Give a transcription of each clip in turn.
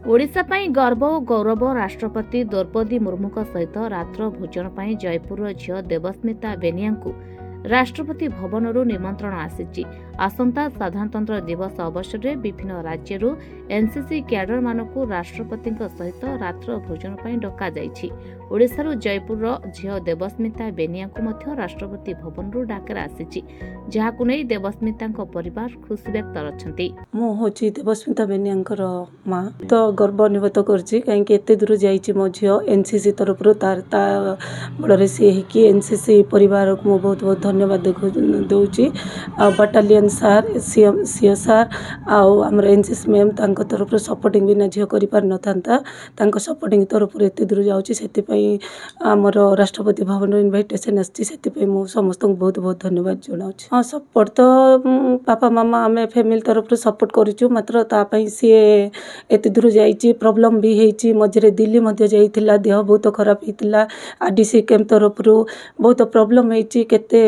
ओडिशा पई गर्व और गौरव राष्ट्रपति द्रौपदी मुर्मू सहित रात्र भोजन पई जयपुर झील देवस्मिता बेनिया राष्ट्रपति भवनरू निमंत्रण आसी आसंता साधारणतंत्र दिवस अवसर में विभिन्न राज्य एनसीसी कैडर मानक राष्ट्रपति सहित रात्र भोजन पई डका जाइछि। ओडिशारू जयपुर झील देवस्मिता बेनिया राष्ट्रपति भवनरू डाकरा आसी जहाकु नै देवस्मिता परिवार खुशी व्यक्त करछन्ति। मु होची देवस्मिता बेनिया माँ तो गर्व अनुभूत करछि कहीं एते दूर जाइछि मो झियो एनसीसी तरफ तार बड़े सी कि एनसीसी परिवार को मु बहुत बहुत धन्यवाद दौची। बटालियन सार सीओ सार आमर एनसीसी मैम तांको तरफ सपोर्टिंग बिना झियो करि पार न थांता तांको सपोर्टिंग तरफ एते दूर जाउछि सेति आमर राष्ट्रपति भवन इनविटेशन आछि सेति मु समस्त बहुत बहुत धन्यवाद जनाउछि। हां सपोर्ट तो पापा मामा आमे फैमिली तरफ सपोर्ट करूछु मात्र तापाई सी एते दूर जाइछि प्रॉब्लम भी हेछि मझरे दिल्ली मध्य जाइथिला देह बहुत खराब हेतिला आरडीसी कैंप तरफ बहुत प्रॉब्लम हेछि केते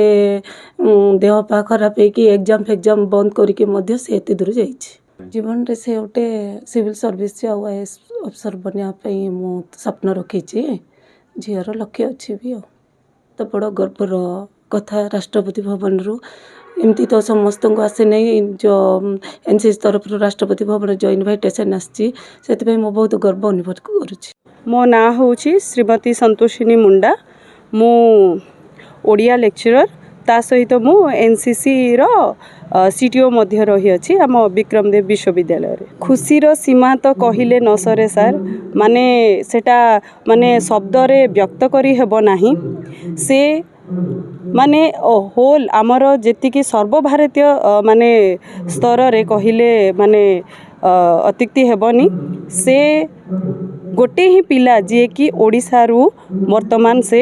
देह पा खराब है कि एग्जाम बंद करके मध्य से एते दूर जाइछि। जीवन रे से ओटे सिविल सर्विस आईएएस अफसर बनिया पई मु सपन रखिछि झियर लक्ष्य अछि भी तो बड़ गर्वर कथा राष्ट्रपति भवन रु एमती तो समस्त को आसे नहीं जो एनसीसी तरफ राष्ट्रपति भवन जो इनविटेशन आछि सेति मु बहुत गर्व अनुभव करूछि। मो ना होछि श्रीमती संतोषिनी मुंडा मु ओडिया लेक्चरर ता सहित मु एनसीसी रो सीटीओ मध्य रही अछि आम विक्रमदेव विश्वविद्यालय रे। खुशी रो सीमा तो कहिले न सरे सर माने सेटा माने शब्द रे व्यक्त करी हेबो नाही से माने होल आमर जेतिकी सर्वभारतीय माने स्तर रे कहिले माने अतिक्ति हेबनी से गोटे ही पिला जे कि ओडिशा रु वर्तमान से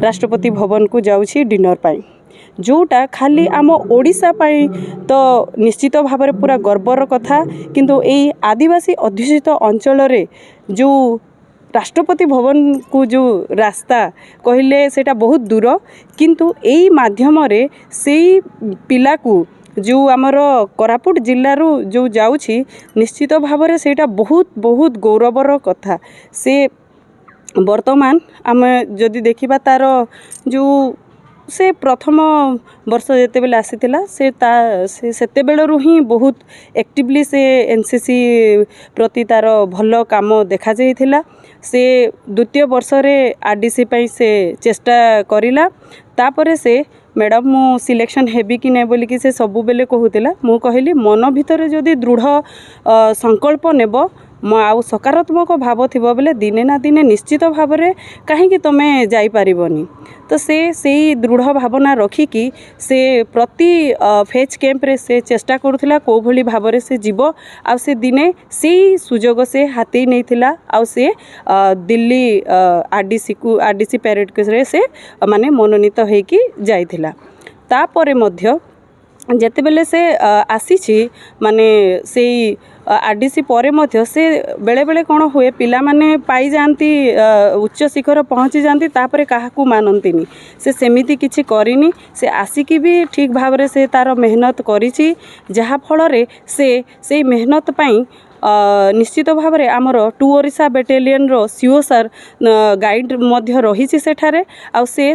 राष्ट्रपति भवन को जाउछि डिनर पाई जोटा खाली आम ओडिशा पाई तो निश्चित भाव में पूरा गर्वर कथा किंतु एई आदिवासी अध्युषित अंचल रे जो राष्ट्रपति भवन को जो रास्ता कहले सेटा बहुत दूर किंतु एई माध्यम रे सेई पिला को जो आमर कोरापुट जिल्लारू जो जाउछि निश्चित भाव में सेटा बहुत बहुत गौरवर कथा से वर्तमान आम जदि देखिबा तार जो से प्रथम वर्ष जेते बेले आसीथिला से सेते बेलरू ही बहुत एक्टिवली से एनसीसी प्रति तार भल काम देखा जाइथिला से द्वितीय वर्ष रे आरडीसी पई से चेष्टा करिला तापरे से मैडम मु सिलेक्शन हेबी कि नहीं बोली कि से सबु बेले कहूतिला मु कहली मन भितर जदि दृढ़ संकल्प नेब आउ सकारात्मक भाव थिबो बेले दिने ना दिने निश्चित भाव में कहीं तुमे जाई पारिबनी तो से दृढ़ भावना रखिकी से प्रति फेज कैंप रे से चेष्टा करुथिला को भली भाव रे से जीव आ से दिने से सुजोग से हाथी नहीं थिला आ से दिल्ली आरडीसी पैरेड रे से माने मनोनीत होइकी जाइथिला तापरे मध्य जेते बेले से आसीछि माने सेई आरडीसी परे मध्य से बेले बेले कौन हुए पिला माने पाई जानती उच्च शिखर पहुँची जाती तापरे काहाकू मानंतीनी से सेमिति किछि करिनी से आसिकी भी ठीक भाव रे से तार मेहनत करिछि जहा फल रे से मेहनत पाई निश्चित भाव में आमर टू ओडिशा बेटालियन रो सीओ सर गाइड मध्य रही सेठारे आ से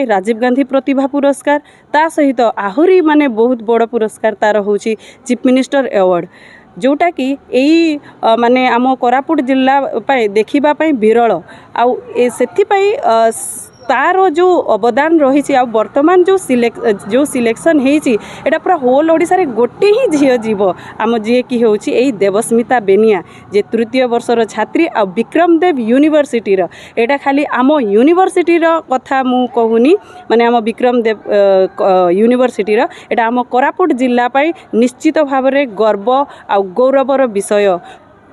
राजीव गांधी प्रतिभा पुरस्कार ता सहित आहुरी माने बहुत बड़ पुरस्कार तार होची चीफ मिनिस्टर अवार्ड जोटा कि यही माने आम कोरापुट जिला देखिबा पई विरल आउ तार जो अवदान रही आ वर्तमान जो सिलेक्शन होती एटा पूरा होल ओडिशा रे गोटे ही झील जीव आम जी कि होची एई देवस्मिता बेनिया जे तृतीय वर्षर छात्री आ विक्रमदेव यूनिवर्सिटी रो एटा खाली आम यूनिवर्सिटी रो कथा मु कहूनी माने आम विक्रमदेव यूनिवर्सिटी रो एटा आम कोरापुट जिला पाई निश्चित भाव में गर्व आ गौरवर विषय।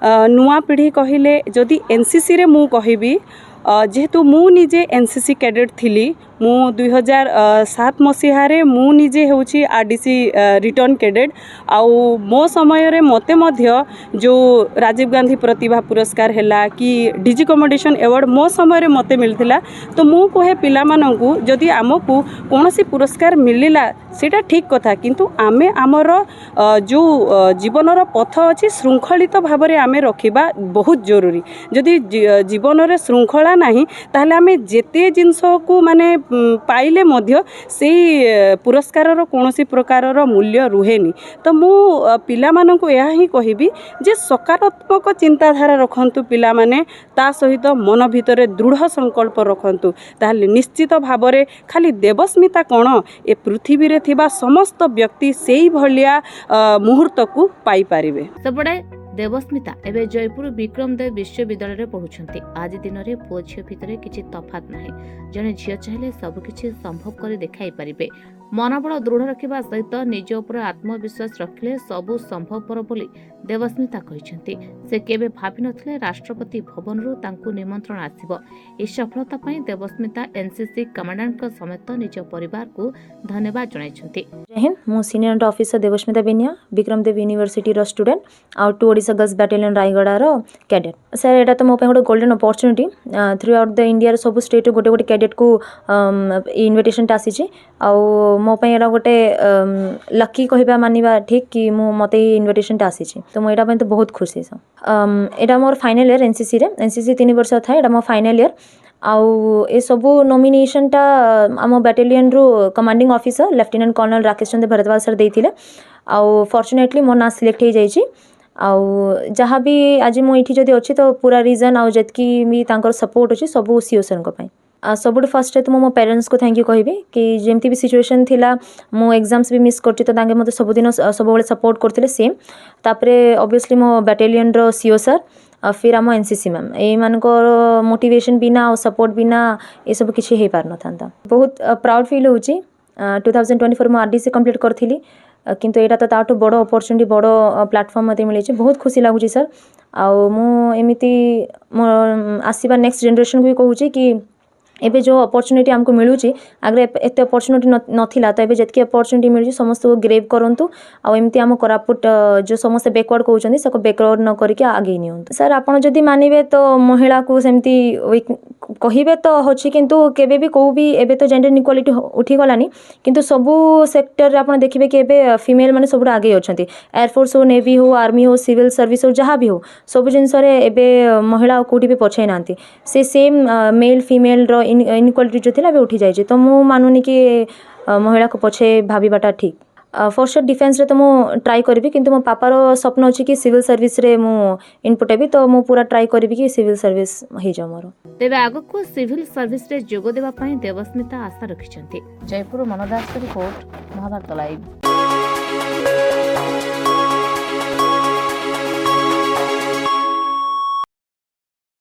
नुआ पीढ़ी कहले जदि एनसीसी रे मु कहिबी जेहेतु मु निजे एनसीसी कैडेट थिली मु 2007 मसीहारे मु निजे होची आरडीसी रिटर्न कैडेट आउ मो समय रे मते मध्य जो राजीव गांधी प्रतिभा पुरस्कार हैला कि डीजी कमेडिएशन अवार्ड मो समय रे मते मिलथिला तो मु कहे पिला माननकु जदि आमको कोनोसी पुरस्कार मिलिला सेटा ठीक कथा किंतु आमे आमर जो जीवनर पथ अछि श्रृंखलित भाव रे आमे रखिबा बहुत जरूरी जदि जीवन रे श्रृंखला नाही ताहले आमे जेते जिंस को माने पाइले मध्य सेही पुरस्कार कोनोसी प्रकार मूल्य रुहेनी तो मु पिला माननकु एहा ही कहिबी जे सकारात्मक चिंताधारा रखंतु पिला माने ता सहित मन भितरे दृढ़ संकल्प रखंतु ताहले निश्चित भाव रे खाली देवस्मिता कोन ए पृथ्वी रे थिबा समस्त व्यक्ति सेही भलिया मुहूर्त को पाई पारिबे। सबडे देवस्मिता एवं जयपुर विक्रमदेव विश्वविद्यालय रे पढ़ुछंती। आज दिन रे पुओ झियो भितरे किछि तफात नाही। जने झियो चाहिले सब किछि संभव करि देखाई पारिबे। मनोबल दृढ़ रखिबा सहित निज उपर आत्मविश्वास रखिले सबु संभवपर बोली देवस्मिता कहिसंती। से केबे भाबि नथिले राष्ट्रपति भवनरु तांकु निमंत्रण आसिबो। ए सफलता पई देवस्मिता एनसीसी कमांडेंट समेत निज परिवार को धन्यवाद जणाइछंती। जय हिंद मु senior officer Debasmita Benia Vikramdev university रो student out two Odisha girls battalion Rayagada रो कैडेट। सर एटा तो मो पे गोटे golden opportunity throughout the India सब स्टेट गोटे गोटे कैडेट को इनविटेशन टा आसी आ मो पे एटा गोटे लकी कहबा मानिबा ठीक कि मु मते इनविटेशन टा आसी तो मो एटा पे तो बहुत खुशी छ। एटा मोर फाइनल ईयर एनसीसी रे एनसीसी 3 वर्ष था एटा मो फाइनल ईयर आउ ए सबू नॉमिनेशन टा आम बैटालियन रो commanding officer lieutenant colonel Rakesh Chandra Bhardwaj sir देथिले आउ फॉर्चुनेटली मोर ना सिलेक्ट हो जाइछि आउ जहाँ भी आज मु इठी जदि अछि तो पूरा रीजन आउ जतकी भी तांकर सपोर्ट अछि सबू सीओ सर को पई सबुठ फर्स्ट तो मो पेरेंट्स को थैंक यू कहबी कि जेमती भी सिचुएशन थिला मो एग्जाम्स भी मिस करछि तो तांगे मते सब दिन सब बेले सपोर्ट करथिले सेम तापरे ऑब्वियसली मो बैटालियन रो सीओ सर फिर आम एनसीसी मैम ए मानकर मोटिवेशन बिना और सपोर्ट बिना ये सब किछि हे पार न थांता। बहुत प्राउड फील होछि 2024 मो आरडीसी कंप्लीट करथिली किंतु एटा तो ताटो बड़ अपॉर्चुनिटी बड़ प्लेटफॉर्म मते मिले बहुत खुशी लागुछि सर आउ मु एमिति मो आसीबा नेक्स्ट जनरेशन को भी कहूछि कि एबे जो अपॉर्चुनिटी हमको मिलुची आगे एते अपॉर्चुनिटी नथिला तो एबे जतकी अपॉर्चुनिटी मिलुची समस्त को ग्रेव करंतु आ एमती हम कोरापुट जो समस्त बैकवर्ड कहउचंदी सको बैकवर्ड न करके आगे नियंतु। सर आपण जदी मानिबे तो महिला को सेमती कहिबे तो होछि किंतु केबे भी को भी एबे तो जेंडर इक्वालिटी उठी गलानी किंतु सबु सेक्टर रे आपण देखिबे कि एबे फीमेल माने सबु आगे अछंती एयर फोर्स हो नेवी हो आर्मी हो सिविल सर्विस हो जहाँ भी हो सब जिनस रे एबे महिला कोठी भी पछै नांती से सेम मेल फीमेल रो इनइक्वालिटी जो थिला बे उठी जाय तो मु मानुनी कि महिला को पछे भाबीबाटा ठीक। फर्स्ट डिफेंस रे तो मु ट्राई करबी किंतु मो पापार स्वप्न अछि कि सिविल सर्विस रे मु इनपुट हेबी तो मु पूरा ट्राई करबी कि सिविल सर्विस हे जा मोर। तेबे आगो को सिविल सर्विस रे जोग देबा पई देवस्मिता आशा रखिछंती। Jeypore Manodas report Mahabharat live.